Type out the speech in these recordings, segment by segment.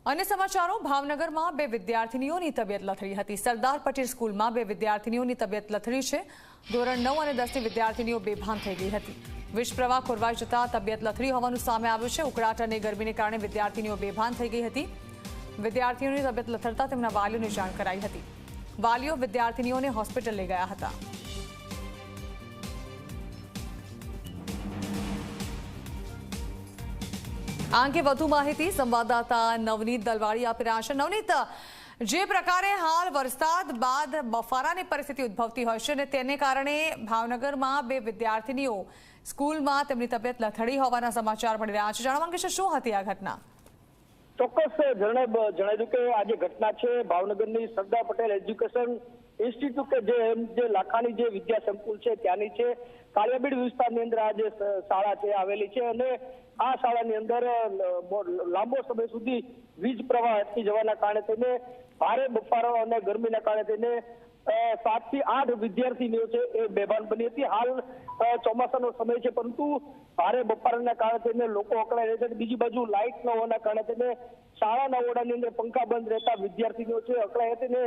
अन्य समाचारों भावनगરમાં બે વિદ્યાર્થીનીઓની તબિયત લથડી હતી। સરદાર પટેલ સ્કૂલમાં બે વિદ્યાર્થીનીઓની તબિયત લથડી છે। ધોરણ 9 અને 10ની વિદ્યાર્થીનીઓ બેભાન થઈ ગઈ હતી। વિષ પ્રવાહ ખોરવાઈ જતા તબિયત લથડી હોવાનું સામે આવ્યું છે। ઉકળાટ અને ગરમીને કારણે વિદ્યાર્થીનીઓ બેભાન થઈ ગઈ હતી। વિદ્યાર્થીઓની તબિયત લથડતા તેમના વાલીઓને જાણ કરાઈ હતી। વાલીઓ વિદ્યાર્થીનીઓને હોસ્પિટલ લઈ ગયા હતા। આ અંગે વધુ માહિતી સંવાદદાતા નવનીત દલવાડી આપી રહ્યા છે। નવનીત, જે પ્રકારે હાલ વરસાદ બાદ બફારાની પરિસ્થિતિ ઉદ્ભવતી હોય છે અને તેને કારણે ભાવનગરમાં બે વિદ્યાર્થીનીઓ સ્કૂલમાં તેમની તબિયત લથડી હોવાના સમાચાર મળી રહ્યા છે। જાણવા માંગે છે શું હતી આ ઘટના? ચોક્કસ જણાવ્યું કે આજે ઘટના છે ભાવનગરની સરદાર પટેલ એજ્યુકેશન ઇન્સ્ટિટ્યૂટ કે જે લાખાની જે વિદ્યા સંકુલ છે ત્યાંની છે। કાળિયાબીડ વિસ્તારની અંદર આ જે શાળા છે આવેલી છે અને આ શાળાની અંદર લાંબો સમય સુધી વીજ પ્રવાહ અટકી જવાના કારણે તેને ભારે બફારો અને ગરમીના કારણે તેને 7 થી 8 વિદ્યાર્થીનીઓ છે એ બેભાન બની હતી। હાલ ચોમાસાનો સમય છે પરંતુ ભારે બફારાના કારણે તેને લોકો અકળાઈ રહ્યા છે। બીજી બાજુ લાઇટ ન હોવાના કારણે તેને શાળાના ઓરડાની અંદર પંખા બંધ રહેતા વિદ્યાર્થીનીઓ છે અકળાઈ હતી ને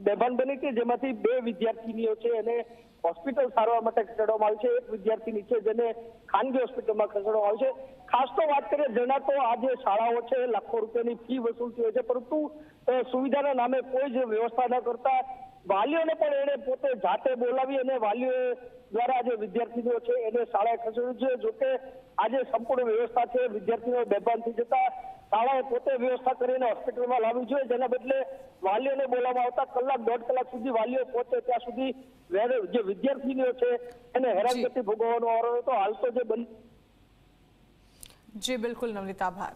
બેભાન બની હતી, જેમાંથી 2 વિદ્યાર્થીનીઓ છે એને હોસ્પિટલ સારવાર માટે ખસેડવામાં આવી છે। એક વિદ્યાર્થીની છે જેને ખાનગી હોસ્પિટલમાં ખસેડવામાં આવી છે। ખાસ તો વાત કરીએ જેના તો આ જે શાળાઓ છે લાખો રૂપિયાની ફી વસૂલતી હોય છે પરંતુ સુવિધાના નામે કોઈ જ વ્યવસ્થા ન કરતા વાલીઓને પણ એને પોતે જાતે બોલાવી અને વાલીઓ દ્વારા જે વિદ્યાર્થીઓ છે એને શાળાએ ખસેડ્યું છે। જોકે આજે સંપૂર્ણ વ્યવસ્થા છે વિદ્યાર્થીઓ બેભાન થઈ જતા શાળાએ પોતે વ્યવસ્થા કરીને હોસ્પિટલમાં લાવવી જોઈએ, જેના બદલે વાલીઓને બોલાવવામાં આવતા કલાક 1.5 કલાક સુધી વાલીઓ પહોંચે ત્યાં સુધી જે વિદ્યાર્થીઓ છે એને હેરાનગતિ ભોગવવાનો વારો હતો। હાલ તો જે જી બિલકુલ નવનીત, આભાર।